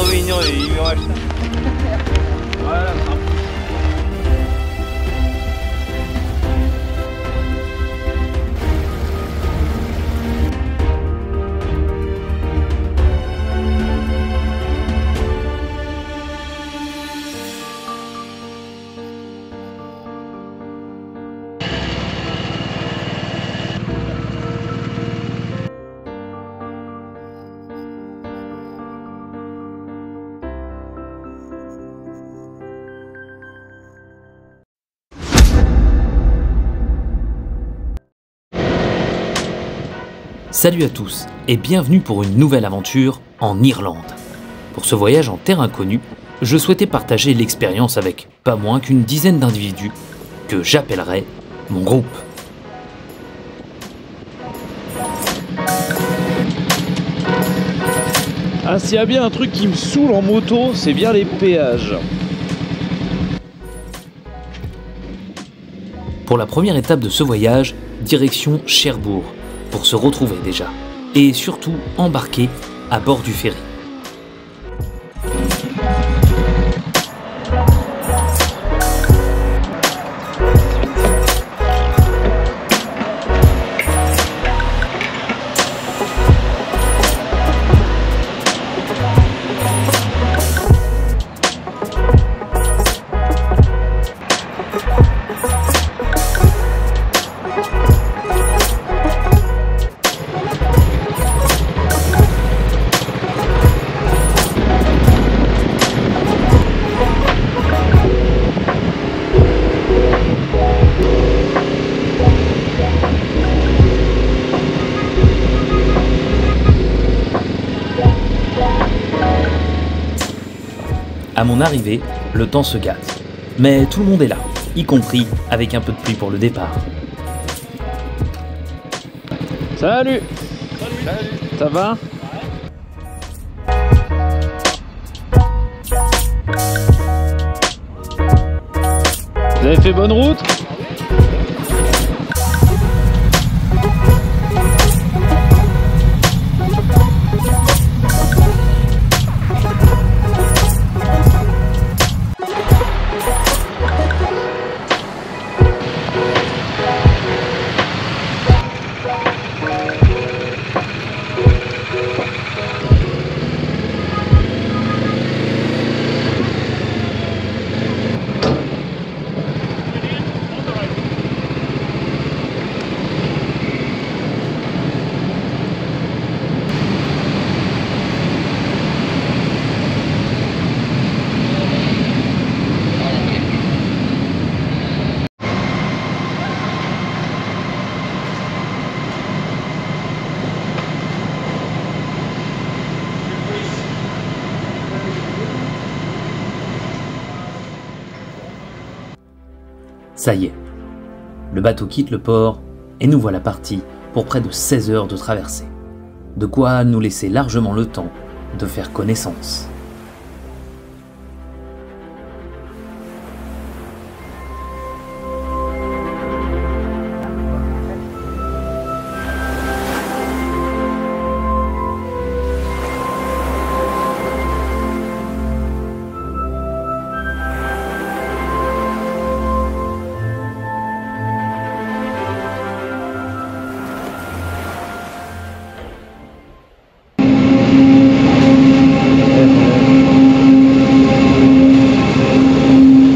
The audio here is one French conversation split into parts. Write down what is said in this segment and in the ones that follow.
Robinho et 유명하시다. Voilà. Salut à tous et bienvenue pour une nouvelle aventure en Irlande. Pour ce voyage en terre inconnue, je souhaitais partager l'expérience avec pas moins qu'une dizaine d'individus que j'appellerais mon groupe. Ah, s'il y a bien un truc qui me saoule en moto, c'est bien les péages. Pour la première étape de ce voyage, direction Cherbourg, pour se retrouver déjà, et surtout embarquer à bord du ferry. À mon arrivée, le temps se gâte. Mais tout le monde est là, y compris avec un peu de pluie pour le départ. Salut. Salut. Ça va? Vous avez fait bonne route? Ça y est, le bateau quitte le port et nous voilà partis pour près de 16 heures de traversée. De quoi nous laisser largement le temps de faire connaissance.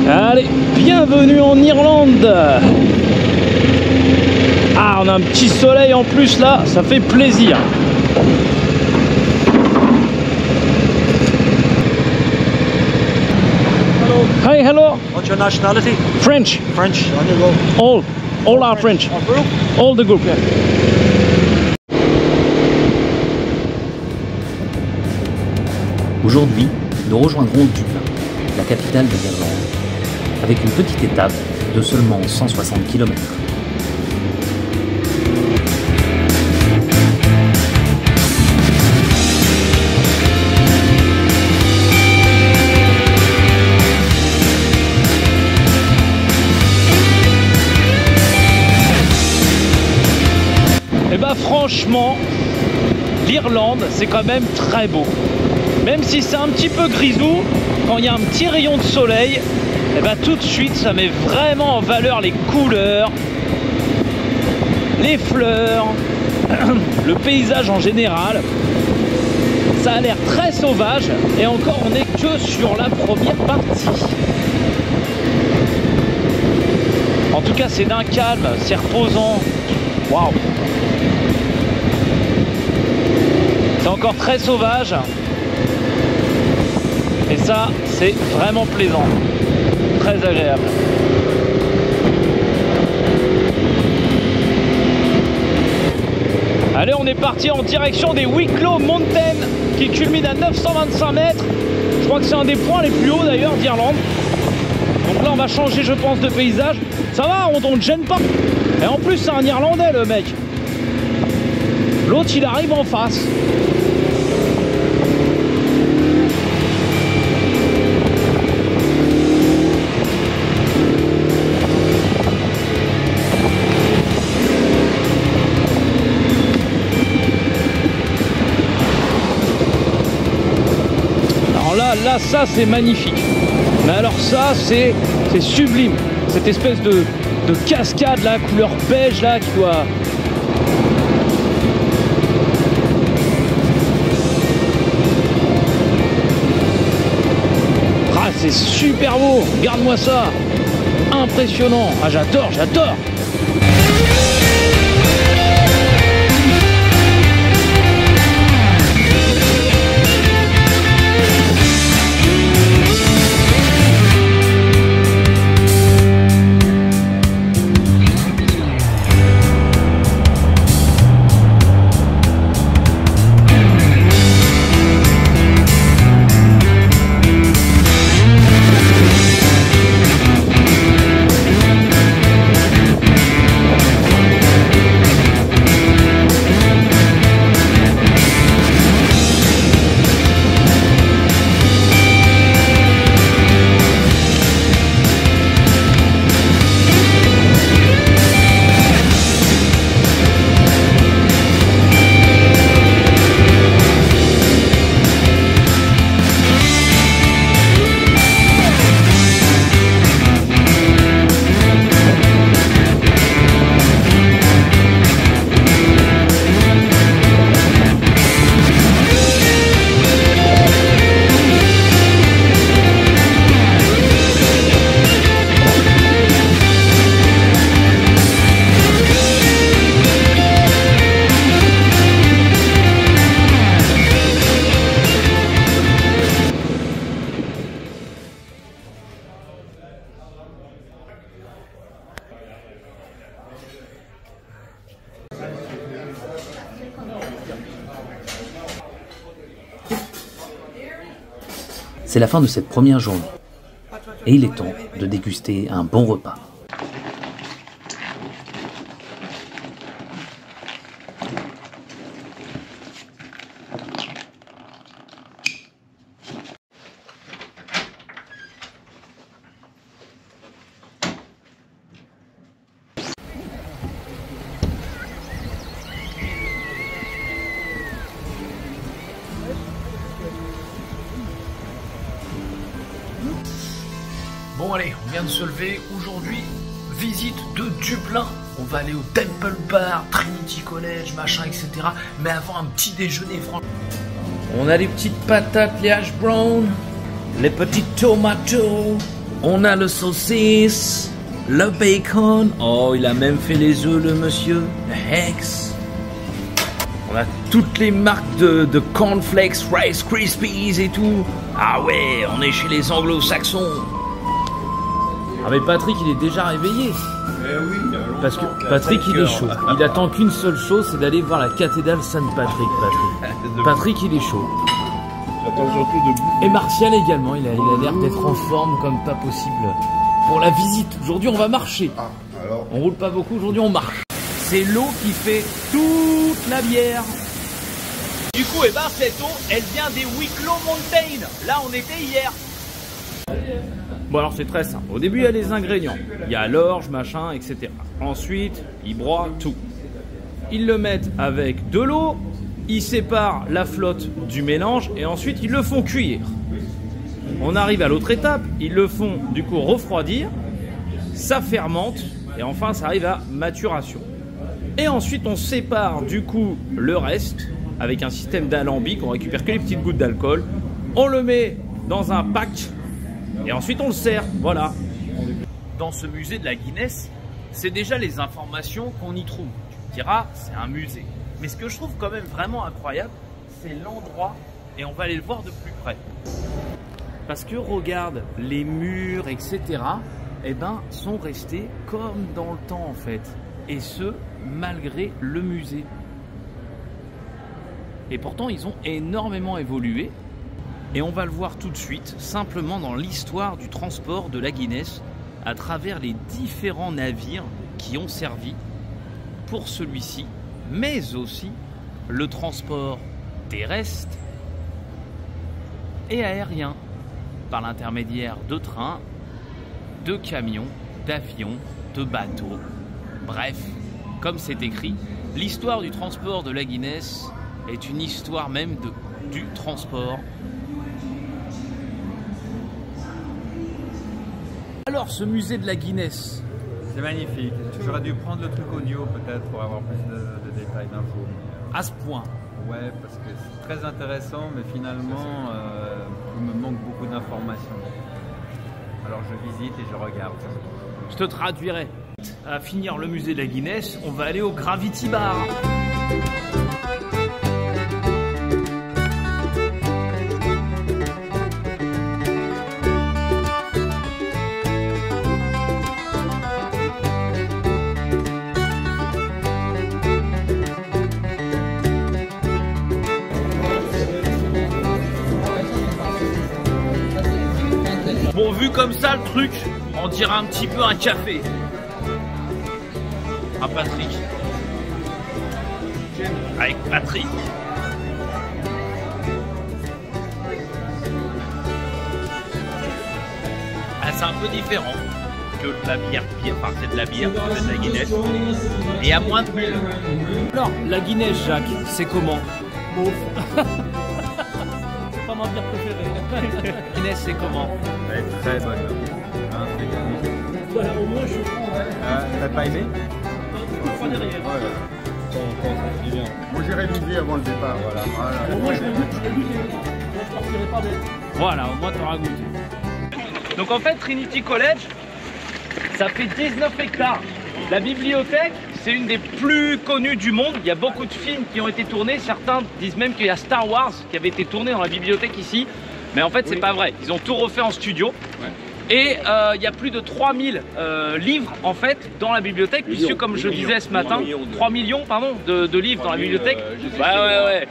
Allez, bienvenue en Irlande. Ah, on a un petit soleil en plus là, ça fait plaisir. Hello. Hi, hello. What's your nationality? French. French. On you go. All are French. Our group? All the group. Yeah. Aujourd'hui, nous rejoindrons Dublin, la capitale de l'Irlande, avec une petite étape de seulement 160 km. Et bah franchement, l'Irlande c'est quand même très beau. Même si c'est un petit peu grisou, quand il y a un petit rayon de soleil, et ben tout de suite ça met vraiment en valeur les couleurs, les fleurs, le paysage en général. Ça a l'air très sauvage et encore on n'est que sur la première partie. En tout cas c'est d'un calme, c'est reposant. Waouh! C'est encore très sauvage. Et ça c'est vraiment plaisant. Très agréable. Allez, on est parti en direction des Wicklow Mountains qui culminent à 925 mètres. Je crois que c'est un des points les plus hauts d'ailleurs d'Irlande. Donc là on va changer je pense de paysage. Ça va, on ne gêne pas. Et en plus c'est un Irlandais le mec. L'autre il arrive en face. Là, ça c'est magnifique. Mais alors ça c'est sublime. Cette espèce de cascade là, couleur beige là qui doit... Ah c'est super beau. Regarde-moi ça. Impressionnant. Ah j'adore, j'adore. C'est la fin de cette première journée. Et il est temps de déguster un bon repas. Bon allez, on vient de se lever. Aujourd'hui, visite de Dublin. On va aller au Temple Bar, Trinity College, machin, etc. Mais avant un petit déjeuner, franchement. On a les petites patates, les hash browns, les petites tomatos. On a le saucisse, le bacon. Oh, il a même fait les œufs, le monsieur. Le Hex. On a toutes les marques de cornflakes, Rice Krispies et tout. Ah ouais, on est chez les anglo-saxons. Ah mais Patrick il est déjà réveillé. Parce que Patrick il est chaud. Il attend qu'une seule chose, c'est d'aller voir la cathédrale Saint-Patrick. Patrick il est chaud. J'attends surtout de... Et Martial également, il a l'air d'être en forme comme pas possible pour la visite. Aujourd'hui on va marcher. On roule pas beaucoup, aujourd'hui on marche. C'est l'eau qui fait toute la bière. Du coup, cette eau, elle vient des Wicklow Mountains. Là on était hier. Bon alors c'est très simple, au début il y a les ingrédients, il y a l'orge, machin, etc. Ensuite, ils broient tout. Ils le mettent avec de l'eau, ils séparent la flotte du mélange et ensuite ils le font cuire. On arrive à l'autre étape, ils le font du coup refroidir, ça fermente et enfin ça arrive à maturation. Et ensuite on sépare du coup le reste avec un système d'alambic, on récupère que les petites gouttes d'alcool, on le met dans un pack et ensuite on le sert, voilà. Dans ce musée de la Guinness, c'est déjà les informations qu'on y trouve. Tu diras, c'est un musée. Mais ce que je trouve quand même vraiment incroyable, c'est l'endroit et on va aller le voir de plus près. Parce que regarde, les murs, etc., eh ben, sont restés comme dans le temps en fait. Et ce, malgré le musée. Et pourtant, ils ont énormément évolué. Et on va le voir tout de suite, simplement dans l'histoire du transport de la Guinness, à travers les différents navires qui ont servi pour celui-ci, mais aussi le transport terrestre et aérien, par l'intermédiaire de trains, de camions, d'avions, de bateaux. Bref, comme c'est écrit, l'histoire du transport de la Guinness est une histoire même du transport. Alors, ce musée de la Guinness, c'est magnifique. J'aurais dû prendre le truc audio peut-être pour avoir plus de détails, d'infos. À ce point. Ouais, parce que c'est très intéressant, mais finalement, il me manque beaucoup d'informations. Alors je visite et je regarde. Je te traduirai. À finir le musée de la Guinness, on va aller au Gravity Bar. Bon, vu comme ça, le truc, on dirait un petit peu un café. Ah, Patrick. Avec Patrick. Ah, c'est un peu différent que de la bière. Enfin, c'est de la bière, c'est de la Guinness. Et à moins de 1000. Alors, la Guinness, Jacques, c'est comment? Pas ma bière préférée. Guinness, c'est comment? Elle est très bonne. Hein, voilà, au moins je prends. t'as pas aimé? Pas derrière. Voilà. Moi j'ai révisé avant le départ, voilà. Au moins je l'ai goûté. Je partirai pas bête. Voilà, au moins tu auras goûté. Donc en fait, Trinity College, ça fait 19 hectares. La bibliothèque, c'est une des plus connues du monde. Il y a beaucoup de films qui ont été tournés. Certains disent même qu'il y a Star Wars qui avait été tourné dans la bibliothèque ici. Mais en fait, c'est pas vrai. Ils ont tout refait en studio. Ouais. Et il y a plus de 3000 livres en fait dans la bibliothèque, puisque comme je disais ce matin, 3 millions pardon, de livres dans la bibliothèque. Ouais.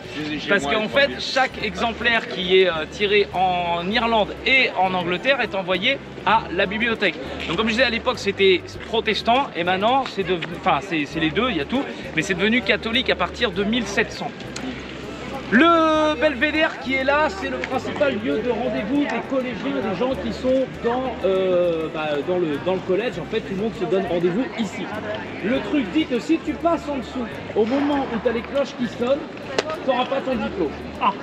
Parce qu'en fait, chaque exemplaire qui est tiré en Irlande et en Angleterre est envoyé à la bibliothèque. Donc comme je disais à l'époque, c'était protestant et maintenant c'est devenu, enfin c'est les deux, il y a tout, mais c'est devenu catholique à partir de 1700. Le belvédère qui est là, c'est le principal lieu de rendez-vous des collégiens, des gens qui sont dans le collège. En fait, tout le monde se donne rendez-vous ici. Le truc dit que si tu passes en dessous, au moment où tu as les cloches qui sonnent, tu n'auras pas ton diplôme. Ah.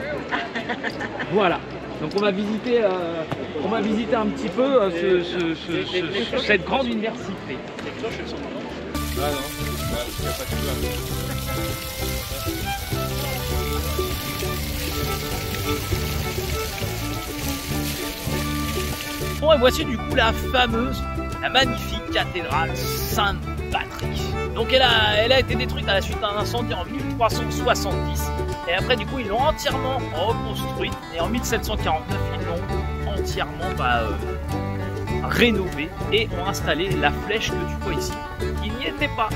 Voilà. Donc on va visiter un petit peu cette grande université. Les cloches, elles sont dedans. Ah non, il n'y a pas de cloche. Bon, et voici du coup la fameuse, la magnifique cathédrale Saint-Patrick. Donc elle a été détruite à la suite d'un incendie en 1370. Et après du coup ils l'ont entièrement reconstruite. Et en 1749 ils l'ont entièrement rénovée et ont installé la flèche que tu vois ici. Il n'y était pas.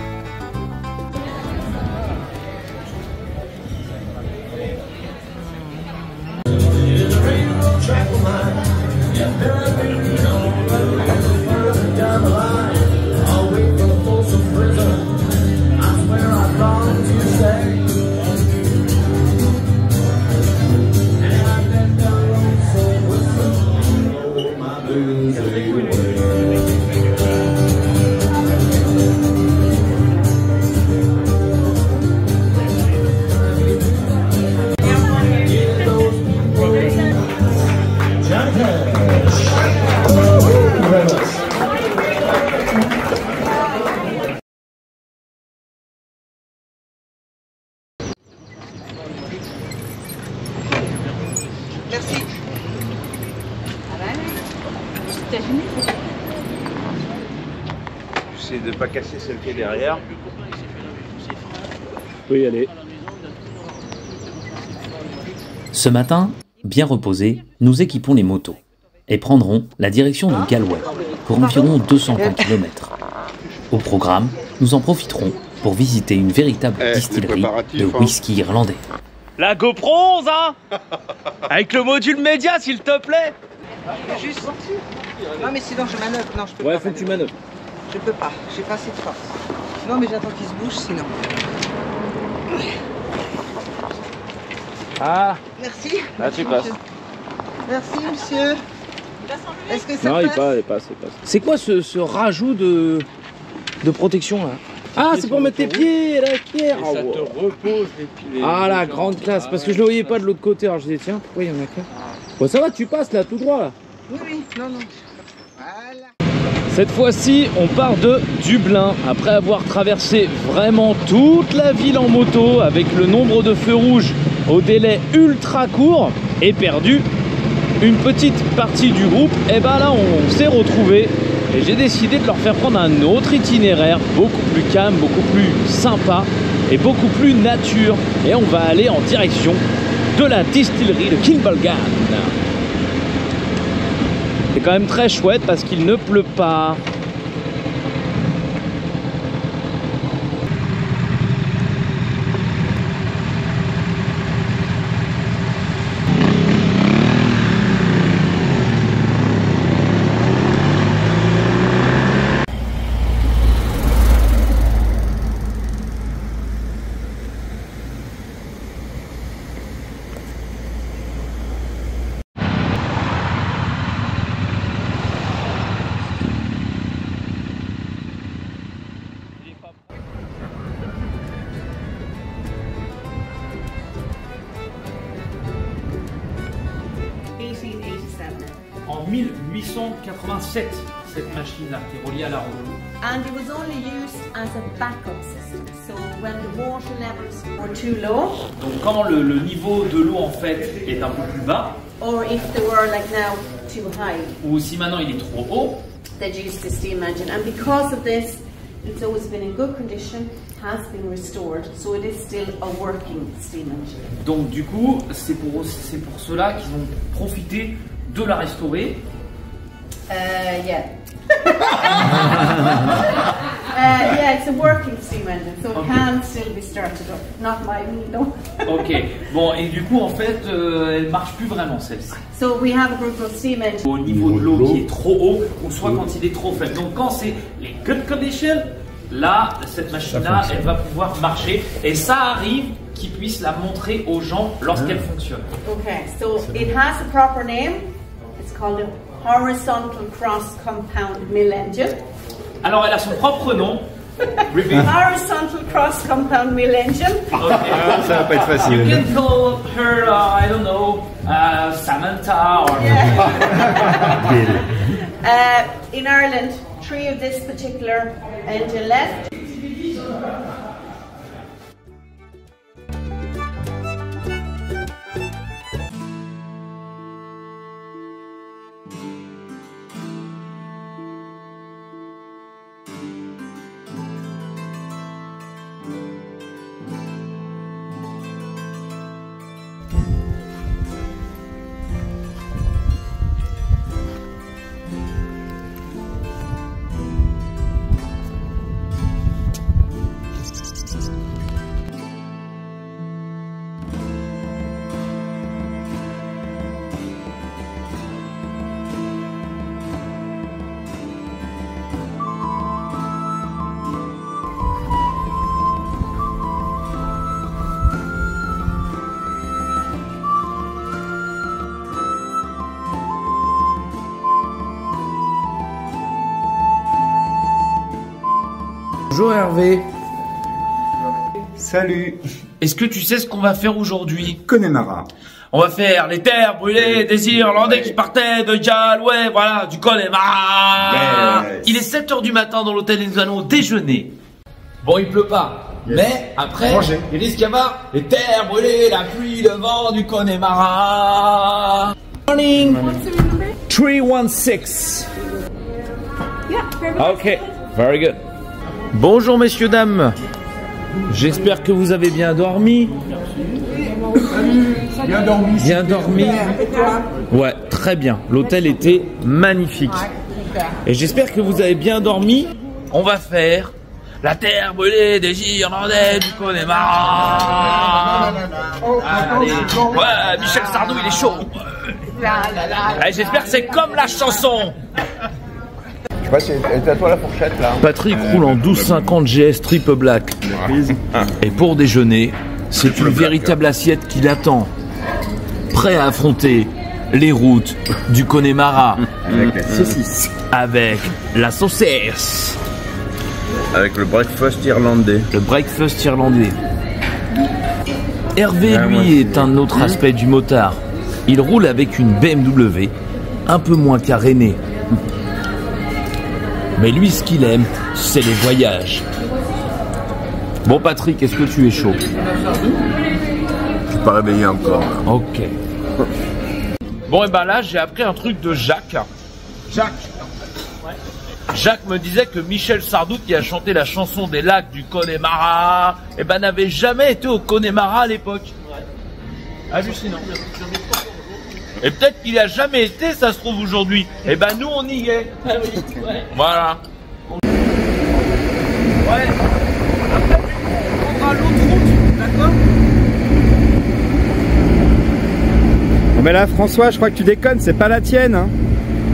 c'est de ne pas casser celle qui est derrière. On peut y aller. Ce matin, bien reposés, nous équipons les motos et prendrons la direction de Galway pour environ 220 km. Au programme, nous en profiterons pour visiter une véritable distillerie de whisky irlandais. La GoPro 11, hein. Avec le module média, s'il te plaît. Juste. Non mais sinon je manœuvre. Non, je peux pas. Ouais, faut que tu manœuvres. Je peux pas. J'ai pas assez de force. Non mais j'attends qu'il se bouge sinon. Ah. Merci. Là tu passes. Merci monsieur. Est-ce que ça Non, passe? il passe. C'est quoi ce rajout de protection là? Ah, c'est pour mettre tes pieds là, Pierre. Et ça te repose les pieds. Ah la grande classe, parce que je le voyais pas de l'autre côté, alors je disais tiens, pourquoi il y en a qu'un? Bon ça va, tu passes là, tout droit là. Oui, non. Voilà. Cette fois-ci, on part de Dublin, après avoir traversé vraiment toute la ville en moto, avec le nombre de feux rouges au délai ultra court, et perdu une petite partie du groupe. Et ben là, on s'est retrouvés. Et j'ai décidé de leur faire prendre un autre itinéraire, beaucoup plus calme, beaucoup plus sympa et beaucoup plus nature. Et on va aller en direction de la distillerie de Kilbalgan. C'est quand même très chouette parce qu'il ne pleut pas. En 1887, cette machine-là qui est reliée à la roue. And it was only used as a backup system. So when the water levels were too low, Donc quand le niveau de l'eau en fait est un peu plus bas, or if they were like now too high, ou si maintenant il est trop haut, they'd use the steam engine. And because of this, it's always been in good condition, has been restored, so it is still a working steam engine. donc du coup c'est pour cela qu'ils ont profité de la restaurer. Yeah. Yeah, it's a working steam engine, so it can still be started up. Not my though. Ok, bon et du coup en fait elle marche plus vraiment celle-ci. So we have a group of steam engines. Au niveau de l'eau qui est trop haut ou soit quand il est trop faible. Donc quand c'est les good conditions, là cette machine-là elle va pouvoir marcher et ça arrive qu'ils puissent la montrer aux gens lorsqu'elle fonctionne. Okay, so it has a proper name. It's called a horizontal cross compound mill engine. Alors elle a son propre nom. Horizontal cross compound mill engine. Okay. Ça va pas être facile. You can call her, I don't know, Samantha or... In Ireland, 3 of this particular engine left. Bonjour Hervé. Salut, Est-ce que tu sais ce qu'on va faire aujourd'hui? Connemara. On va faire les terres brûlées des Irlandais qui partaient de Galway, voilà, du Connemara. Yes. Il est 7h du matin dans l'hôtel et nous allons déjeuner. Bon, il pleut pas, mais après, Manger. il risque d'y avoir les terres brûlées, la pluie, le vent du Connemara. Morning. 316. Yeah, very Okay, very good. Bonjour messieurs, dames. J'espère que vous avez bien dormi. Bien dormi. Bien dormi. Ouais, très bien. L'hôtel était magnifique. Et j'espère que vous avez bien dormi. On va faire la terre brûlée des Irlandais du Connemara. Allez. Ouais, Michel Sardou, il est chaud. Allez, j'espère que c'est comme la chanson. Je sais pas si elle est à toi la fourchette là. Patrick roule en 1250 GS Triple Black. Et pour déjeuner, c'est une véritable assiette qui l'attend. Prêt à affronter les routes du Connemara. Avec la saucisse. Avec la saucisse. Avec le breakfast irlandais. Le breakfast irlandais. Hervé, lui, est un autre aspect du motard. Il roule avec une BMW, un peu moins carénée. Mais lui, ce qu'il aime, c'est les voyages. Bon, Patrick, est-ce que tu es chaud? Je suis pas réveillé encore. Là. Ok. Bon, et ben là, j'ai appris un truc de Jacques. Jacques me disait que Michel Sardou, qui a chanté la chanson des lacs du Connemara, eh ben, n'avait jamais été au Connemara à l'époque. Hallucinant. Et peut-être qu'il a jamais été, ça se trouve aujourd'hui. Eh ben nous on y est. Voilà. Ouais. On prendra l'autre route, d'accord? Mais là François, je crois que tu déconnes, c'est pas la tienne. Hein.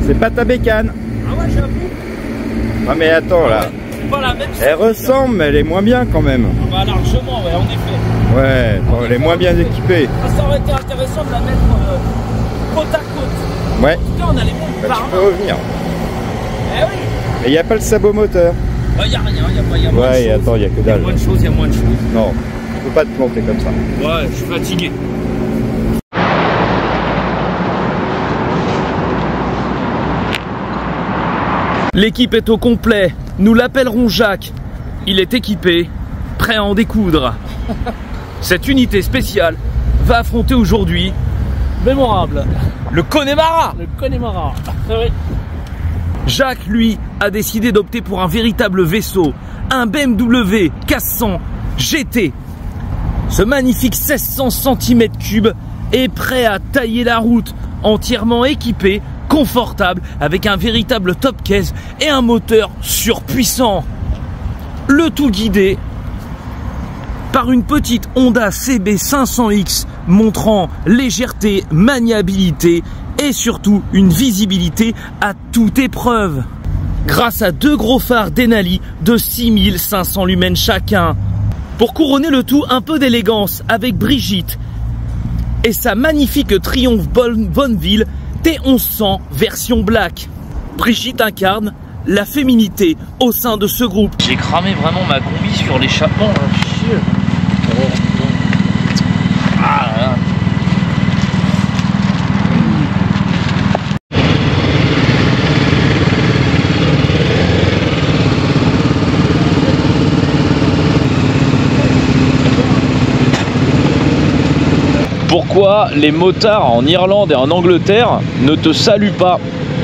C'est pas ta bécane. Ah ouais, j'avoue. Ah mais attends là. C'est pas la même. Elle ressemble, mais elle est moins bien quand même. Ah bah largement, ouais, en effet. Ouais, bon, elle est moins bien équipée. Ça aurait été intéressant de la mettre côte à côte. Ouais. En tout cas, on a les bons Bah, tu peux revenir. Eh oui. Et il n'y a pas le sabot moteur. Bah, y a rien, y a moins de choses. Ouais, attends, il y a que dalle. Y a moins de choses, y a moins de choses. Non, tu peux pas te planter comme ça. Ouais, je suis fatigué. L'équipe est au complet. Nous l'appellerons Jacques. Il est équipé, prêt à en découdre. Cette unité spéciale va affronter aujourd'hui mémorable. le Connemara. Le Connemara. Oui. Jacques, lui, a décidé d'opter pour un véritable vaisseau, un BMW 400 GT. Ce magnifique 1600 cm3 est prêt à tailler la route, entièrement équipé, confortable, avec un véritable top case et un moteur surpuissant. Le tout guidé par une petite Honda CB 500X montrant légèreté, maniabilité et surtout une visibilité à toute épreuve. Grâce à deux gros phares Denali de 6500 lumens chacun. Pour couronner le tout, un peu d'élégance avec Brigitte et sa magnifique Triumph Bonneville T1100 version black. Brigitte incarne la féminité au sein de ce groupe. J'ai cramé vraiment ma combi sur l'échappement. Ah là là. Pourquoi les motards en Irlande et en Angleterre ne te saluent pas?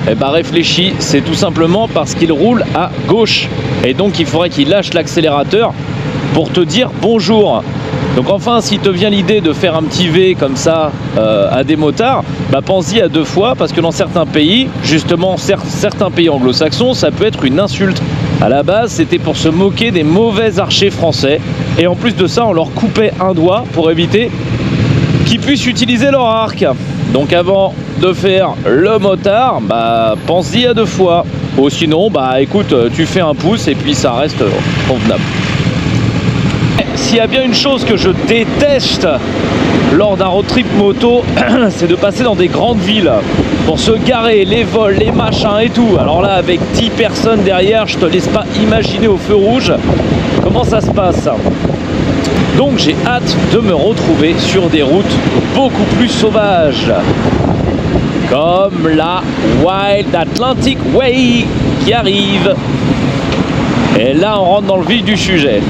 Eh ben réfléchis, c'est tout simplement parce qu'ils roulent à gauche. Et donc il faudrait qu'ils lâchent l'accélérateur pour te dire bonjour. Donc enfin, si te vient l'idée de faire un petit V comme ça à des motards, bah pense-y à deux fois, parce que dans certains pays, justement certains pays anglo-saxons, ça peut être une insulte. À la base, c'était pour se moquer des mauvais archers français. Et en plus de ça, on leur coupait un doigt pour éviter qu'ils puissent utiliser leur arc. Donc avant de faire le motard, bah pense-y à deux fois. Ou sinon, bah écoute, tu fais un pouce et puis ça reste convenable. S'il y a bien une chose que je déteste lors d'un road trip moto, c'est de passer dans des grandes villes pour se garer, les vols, les machins et tout. Alors là, avec 10 personnes derrière, je te laisse pas imaginer au feu rouge comment ça se passe. Donc j'ai hâte de me retrouver sur des routes beaucoup plus sauvages, comme la Wild Atlantic Way qui arrive. Et là on rentre dans le vif du sujet.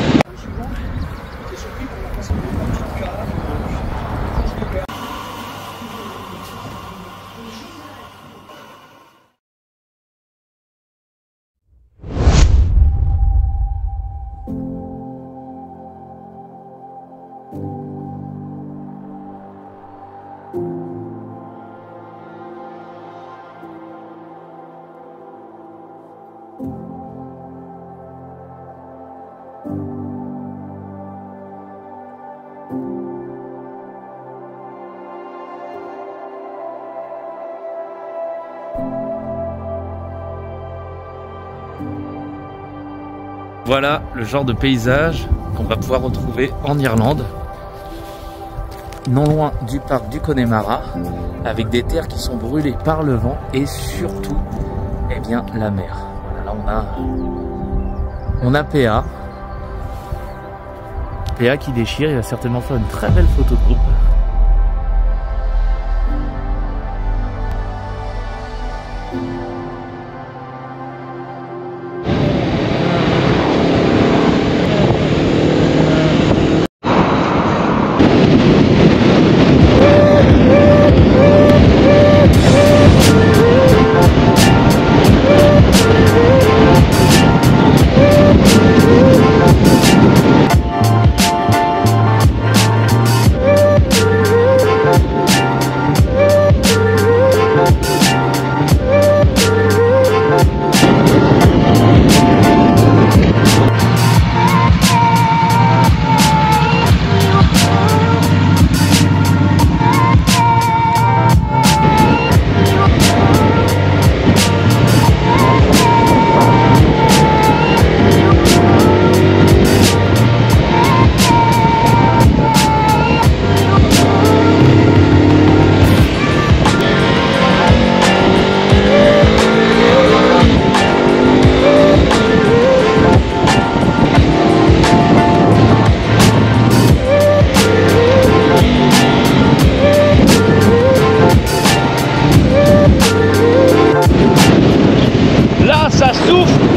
Voilà le genre de paysage qu'on va pouvoir retrouver en Irlande, non loin du parc du Connemara, avec des terres qui sont brûlées par le vent et surtout, eh bien, la mer. Voilà, là on a PA. PA qui déchire, il va certainement faire une très belle photo de groupe.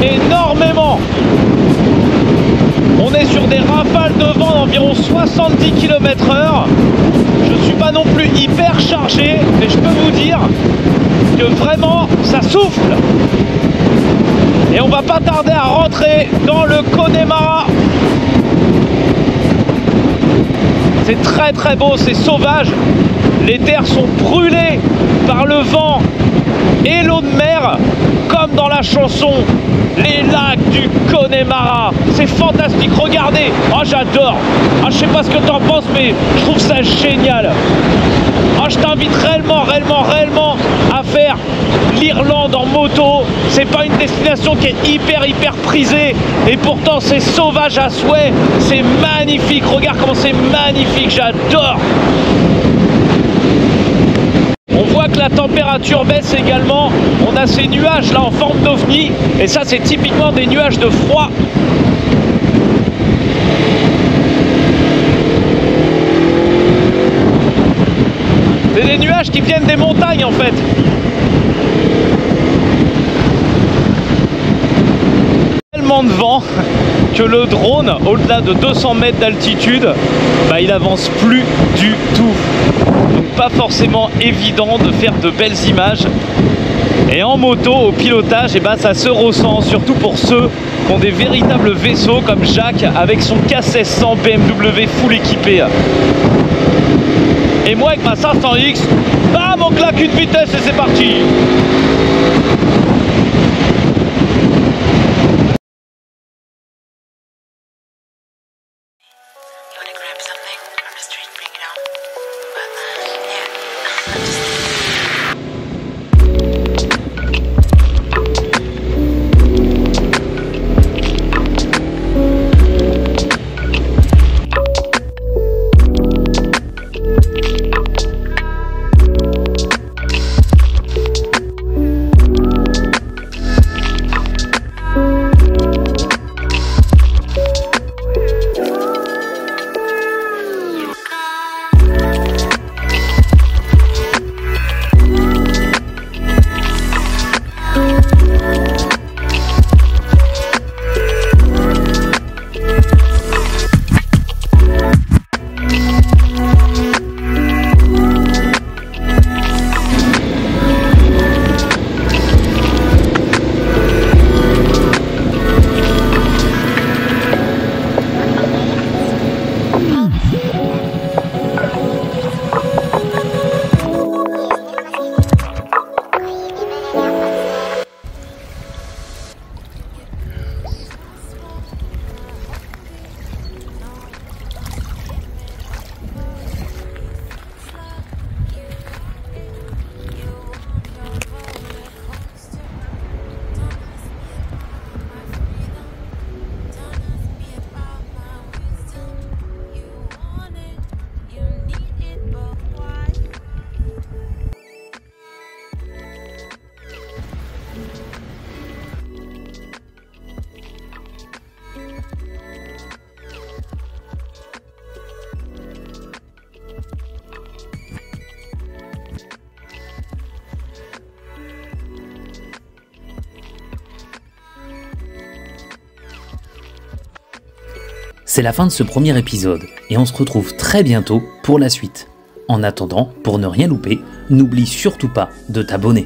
Énormément. On est sur des rafales de vent d'environ 70 km/h. Je suis pas non plus hyper chargé, mais je peux vous dire que vraiment ça souffle. Et on va pas tarder à rentrer dans le Connemara. C'est très très beau, c'est sauvage. Les terres sont brûlées par le vent et l'eau de mer, comme dans la chanson Les lacs du Connemara. C'est fantastique, regardez. Oh, j'adore. Ah, je sais pas ce que t'en penses, mais je trouve ça génial. Ah, je t'invite réellement à faire l'Irlande en moto. C'est pas une destination qui est hyper prisée, et pourtant c'est sauvage à souhait. C'est magnifique. Regarde comment c'est magnifique. J'adore. On voit que la température baisse également. On a ces nuages là en forme d'ovni, et ça c'est typiquement des nuages de froid. C'est des nuages qui viennent des montagnes en fait. Tellement de vent que le drone, au-delà de 200 mètres d'altitude, bah, il avance plus du tout. Donc pas forcément évident de faire de belles images. Et en moto, au pilotage, et bah, ça se ressent, surtout pour ceux qui ont des véritables vaisseaux comme Jacques avec son K1600 BMW full équipé. Et moi avec ma 500X, bam, on claque une vitesse et c'est parti. C'est la fin de ce premier épisode et on se retrouve très bientôt pour la suite. En attendant, pour ne rien louper, n'oublie surtout pas de t'abonner.